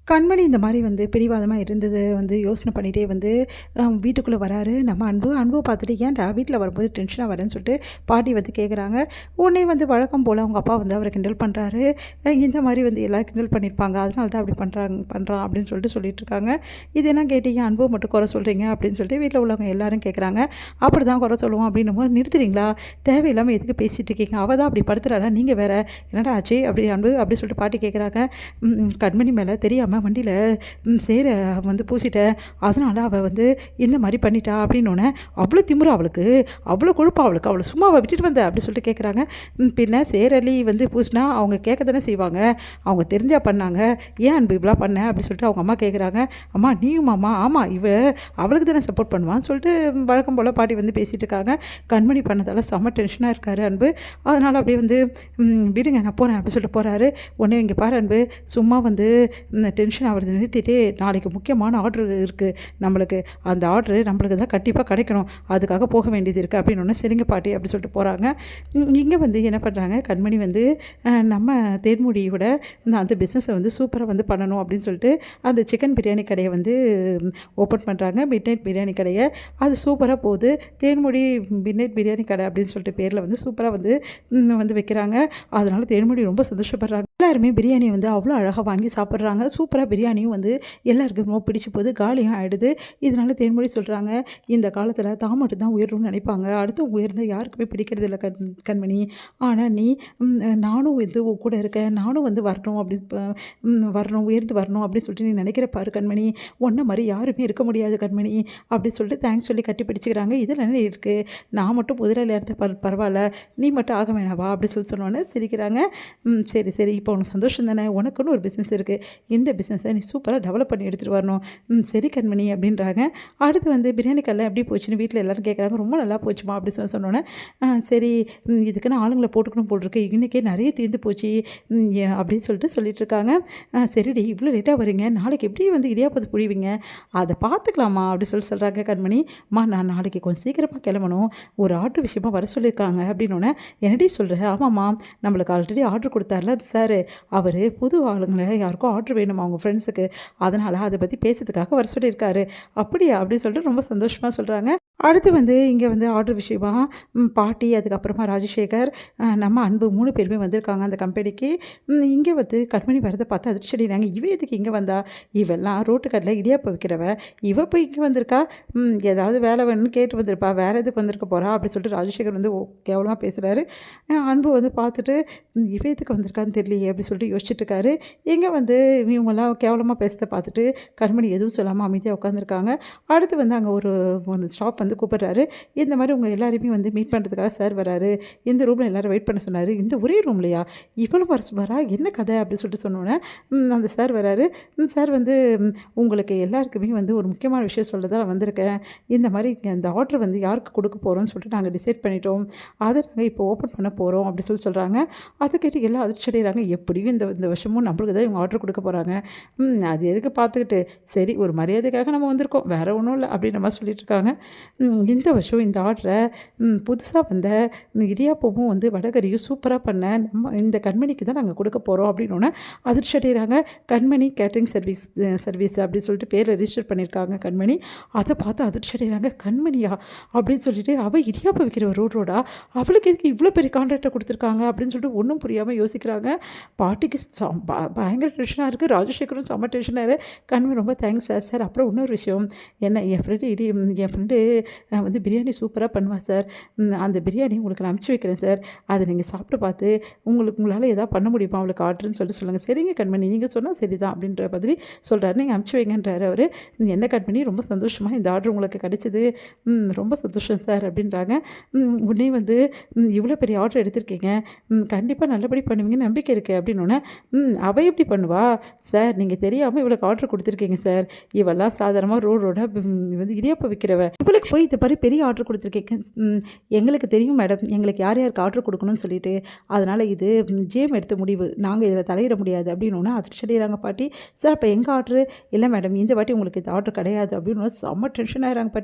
கண்மணி இந்த மாரி பிடிவாதமா இருந்தது யோசனை பண்ணிட்டே வீட்டுக்குள்ளே வராரு நம்ம அன்பு. அன்பு பார்த்துட்டு, "ஏன்டா வீட்ல வரும்போது டென்ஷனா வரேன்னு" சொல்லிட்டு பாட்டி கேட்குறாங்க. உடனே வழக்கம் போல அவங்க அப்பா அவர கிண்டல் பண்றாரு. இந்த மாரி எல்லாரும் கிண்டல் பண்ணியிருப்பாங்க. அதனால தான் அப்படி பண்றான் அப்படின்னு சொல்லிட்டு இருக்காங்க. "இது என்ன கேட்டீங்க, அன்புவ மட்டும் குறை சொல்றீங்க?" அப்படின்னு சொல்லிட்டு வீட்ல உள்ளவங்க எல்லாரும் கேட்குறாங்க. "அப்படிதான் குறை சொல்லுவோம்." அப்படின்னும்போது, "நிறுத்துறீங்களா? தேவையில்லாம எதுக்கு பேசிட்டு இருக்கீங்க? அவ தான் அப்படி படுத்துறானா, நீங்க வேற. என்னடா ஆச்சு?" அப்படி அன்பு அப்படி சொல்லிட்டு பாட்டி கேட்குறாங்க. கண்மணி மேல தெரியாம வண்டியில சேர பூசிட்டேன். அதனால அவ இந்த மாரி பண்ணிட்டா அப்படின்னோனே, "அவ்வளோ திமிரா அவளுக்கு? அவ்வளோ கொழுப்பா அவளுக்கு? அவள சும்மாவா விட்டுட்டு வந்த?" அப்படி சொல்லிட்டு கேட்குறாங்க. பின்ன சேரலி பூசினா அவங்க கேட்க தானே செய்வாங்க. அவங்க தெரிஞ்சா பண்ணாங்க. "ஏன் அன்பு இப்படிலாம் பண்ண?" அப்படி சொல்லிட்டு அவங்க அம்மா கேட்குறாங்க. "அம்மா நீயுமாம்மா?" "ஆமா, அவளுக்கு தானே சப்போர்ட் பண்ணுவான்னு" சொல்லிட்டு வழக்கம் போல் பாட்டி பேசிகிட்டு இருக்காங்க. கண்மணி பண்ணதால செம்ம டென்ஷனாக இருக்காரு அன்பு. அதனால் அப்படியே "விடுங்க நான் போகிறேன்" அப்படி சொல்லிட்டு போகிறாரு. உடனே, "இங்கே பாரு அன்பு, சும்மா டென்ஷன் ஆகுறத நிறுத்திட்டு, நாளைக்கு முக்கியமான ஆர்டர் இருக்குது நம்மளுக்கு. அந்த ஆர்டரு நம்மளுக்கு தான் கண்டிப்பாக கிடைக்கணும். அதுக்காக போக வேண்டியது இருக்குது." அப்படின்னோடனே, "சரிங்க பாட்டி" அப்படி சொல்லிட்டு போகிறாங்க. இங்கே என்ன பண்ணுறாங்க, கண்மணி நம்ம தேன்மொழியோட அந்த பிஸ்னஸை சூப்பராக பண்ணணும் அப்படின்னு சொல்லிட்டு அந்த சிக்கன் பிரியாணி கடையை ஓப்பன் பண்ணுறாங்க. மிட் நைட் பிரியாணி கடையை. அது சூப்பராக போகுது. தேன்மொழி மிட் நைட் பிரியாணி கடை அப்படின்னு சொல்லிட்டு பேரில் சூப்பராக வைக்கிறாங்க. அதனால தேன்மொழி ரொம்ப சந்தோஷப்படுறாங்க. எல்லாருமே பிரியாணி அவ்வளோ அழகாக வாங்கி சாப்பிட்றாங்க. சூப்பராக பிரியாணியும் எல்லாருக்கும் ரொம்ப பிடிச்சி போகுது. காலியும் ஆகிடுது. இதனால தேன்மொழி சொல்கிறாங்க, "இந்த காலத்தில் தான் மட்டும் தான் உயரணும்னு நினைப்பாங்க. அடுத்தவங்க உயர்ந்தால் யாருக்குமே பிடிக்கிறது இல்லை கண்மணி. ஆனால் நீ நானும் உன் கூட இருக்கேன். நானும் வரணும் அப்படி வரணும், உயர்ந்து வரணும் அப்படின்னு சொல்லிட்டு நீ நினைக்கிற பாரு கண்மணி. உன்ன மாதிரி யாருமே இருக்க முடியாது கண்மணி." அப்படின்னு சொல்லிட்டு தேங்க்ஸ் சொல்லி கட்டி பிடிச்சிக்கிறாங்க. இதில் என்ன இருக்குது, நான் மட்டும் முதலாளியாக இருந்தால் பரவாயில்ல, நீ மட்டும் ஆக வேணாவா அப்படி சொன்னோன்னே சிரிக்கிறாங்க. சரி சரி, இப்போ உனக்கு சந்தோஷம் தானே, உனக்குன்னு ஒரு பிஸ்னஸ் இருக்குது. இந்த பிஸ்னஸை நீ சூப்பராக டெவலப் பண்ணி எடுத்துகிட்டு வரணும். சரி கண்மணி அப்படின்றாங்க. அடுத்து பிரியாணி கல்லாம் எப்படி போச்சுன்னு வீட்டில் எல்லோரும் கேட்குறாங்க. "ரொம்ப நல்லா போச்சுமா" அப்படி சொன்னோன்னே, சரி இதுக்குன்னு ஆளுங்களை போட்டுக்கணும் போல் இருக்கு, இன்றைக்கே நிறைய தீர்ந்து போச்சு அப்படின்னு சொல்லிட்டு இருக்காங்க. "சரிடி, இவ்வளோ லேட்டாக வரீங்க, நாளைக்கு எப்படி இடியாப்பத்தை புழிவீங்க? அதை பார்த்துக்கலாமா" அப்படி சொல்கிறாங்க கண்மணி. நான் நாளைக்கு கொஞ்சம் சீக்கிரமாக கிளம்பணும், ஒரு ஆர்டர் விஷயமா வர சொல்லியிருக்காங்க." அப்படின்னோடனே, "என்னடி சொல்கிறேன்? ஆமாம்மா, நம்மளுக்கு ஆல்ரெடி ஆர்டர் கொடுத்தாருல சார், அவர் புது ஆளுங்களை யாருக்கோ ஆர்டர் வேணுமா அவங்க ஃப்ரெண்ட்ஸுக்கு, அதனால் அதை பற்றி பேசுறதுக்காக வர சொல்லியிருக்காரு." "அப்படியா?" அப்படின்னு சொல்லிட்டு ரொம்ப சந்தோஷமாக சொல்கிறாங்க. அடுத்து இங்கே ஆர்டர் விஷயமா பாட்டி, அதுக்கப்புறமா ராஜசேகர், நம்ம அன்பு 3 பேருமே வந்திருக்காங்க அந்த கம்பெனிக்கு. இங்கே கண்மணி வரதை பார்த்து அதிர்ச்சி அடைகிறாங்க. "இவ எதுக்கு இங்கே வந்தா? இவெல்லாம் ரோட்டு கடையில் இடியாப்பம் விற்கிறவ, இவ போய் இங்கே வந்திருக்கா? ஏதாவது வேலை வேணும்னு கேட்டு வந்திருப்பா, வேறு எதுக்கு வந்திருக்க போகிறா?" அப்படின்னு சொல்லிட்டு ராஜசேகர் கேவலமாக பேசுகிறாரு. அன்பு பார்த்துட்டு, "இவ எதுக்கு வந்திருக்கான்னு தெரியலையே" அப்படி சொல்லிட்டு யோசிச்சுட்டு இருக்காரு. இங்கே இவங்கெல்லாம் கேவலமாக பேசுறதை பார்த்துட்டு கண்மணி எதுவும் சொல்லாமல் அமைதியாக உட்காந்துருக்காங்க. அடுத்து அங்கே ஒரு ஸ்டாப் கூப்பிட்றாரு. இந்த மாதிரி உங்கள் எல்லாரையுமே மீட் பண்ணுறதுக்காக சார் வராரு, இந்த ரூமில் எல்லோரும் வெயிட் பண்ண சொன்னார். "இந்த ஒரே ரூம்லையா? இவ்வளோ வர சொன்னாரா? என்ன கதை?" அப்படின்னு சொல்லிட்டு சொன்னோன்னே, அந்த சார் வராரு. சார் உங்களுக்கு எல்லாருக்குமே ஒரு முக்கியமான விஷயம் சொல்ல தான் வந்திருக்கேன். இந்த மாதிரி அந்த ஆர்டர் யாருக்கு கொடுக்க போகிறோம்னு சொல்லிட்டு நாங்கள் டிசைட் பண்ணிட்டோம். அதை நாங்கள் இப்போ ஓப்பன் பண்ண போகிறோம் அப்படி சொல்கிறாங்க. அதை கேட்டு எல்லாம் அதிர்ச்சி அடைகிறாங்க. எப்படியும் இந்த வருஷமும் நம்மளுக்கு தான் இவங்க ஆர்டர் கொடுக்க போகிறாங்க. அது எதுக்கு பார்த்துக்கிட்டு, சரி ஒரு மரியாதைக்காக நம்ம வந்திருக்கோம், வேறு ஒன்றும் இல்லை அப்படின்ற மாதிரி சொல்லிட்டு இருக்காங்க. இந்த வருஷம் இந்த ஆர்டரை புதுசாக வந்த இடியாப்பமும் வடகரியும் சூப்பராக பண்ண நம்ம இந்த கண்மணிக்கு தான் நாங்கள் கொடுக்க போகிறோம் அப்படின்னோடனே அதிர்ச்சி அடைகிறாங்க. கண்மணி கேட்ரிங் சர்வீஸ் அப்படின்னு சொல்லிட்டு பேர் ரெஜிஸ்டர் பண்ணியிருக்காங்க கண்மணி. அதை பார்த்து அதிர்ச்சி அடைகிறாங்க. "கண்மணியா?" அப்படின்னு சொல்லிட்டு, "அவள் இடியாப்பம் விற்கிற ரோடா, அவளுக்கு எதுக்கு இவ்வளோ பெரிய கான்ட்ராக்டை கொடுத்துருக்காங்க?" அப்படின்னு சொல்லிட்டு ஒன்றும் புரியாமல் யோசிக்கிறாங்க. பாட்டிக்கு பயங்கர டென்ஷனாக இருக்குது. ராஜசேகரும் செம்ம டென்ஷனாக. கண்மணி, "ரொம்ப தேங்க்ஸ் சார். சார் அப்புறம் இன்னொரு விஷயம், என்ன என் ஃப்ரெண்டு பிரியாணி சூப்பராக பண்ணுவா சார். அந்த பிரியாணி உங்களுக்கு நான் அனுப்பிச்சி வைக்கிறேன் சார். அதை நீங்கள் சாப்பிட்டு பார்த்து உங்களால் எதாவது பண்ண முடியுமா அவளுக்கு ஆர்டர்னு சொல்லுங்கள்." "சரிங்க கண்மணி, நீங்கள் சொன்னால் சரி தான்" அப்படின்ற மாதிரி சொல்கிறாரு. "நீங்கள் அனுப்பிச்சி வைங்கன்றாரு அவர். என்ன கண்மணி, ரொம்ப சந்தோஷமாக இந்த ஆர்டர் உங்களுக்கு கிடைச்சிது, ரொம்ப சந்தோஷம் சார்" அப்படின்றாங்க. உடனே "இவ்வளோ பெரிய ஆர்டர் எடுத்திருக்கீங்க, கண்டிப்பாக நல்லபடி பண்ணுவீங்கன்னு நம்பிக்கை இருக்குது" அப்படின்னோடனே, "அவள் எப்படி பண்ணுவா சார்? நீங்கள் தெரியாமல் இவளுக்கு ஆர்டர் கொடுத்துருக்கீங்க சார். இவெல்லாம் சாதாரணமாக ரோடாக இடியாப்பம் விற்கிறவ, இவளுக்கு போய் இந்த மாதிரி பெரிய ஆர்டர் கொடுத்துருக்கேன். எங்களுக்கு தெரியும் மேடம், எங்களுக்கு யார் யாருக்கு ஆர்டர் கொடுக்கணும்னு சொல்லிட்டு, அதனால் இது ஜிஎம் எடுத்த முடிவு, நாங்கள் இதில் தலையிட முடியாது" அப்படின்னோன்னா அதிர்ச்சி அடைகிறாங்க பாட்டி. "சார் அப்போ எங்கள் ஆர்டரு?" "இல்லை மேடம், இந்த வாட்டி உங்களுக்கு இந்த ஆர்டர் கிடையாது" அப்படின்னு செம்ம டென்ஷன் ஆகிறாங்க பாட்டி.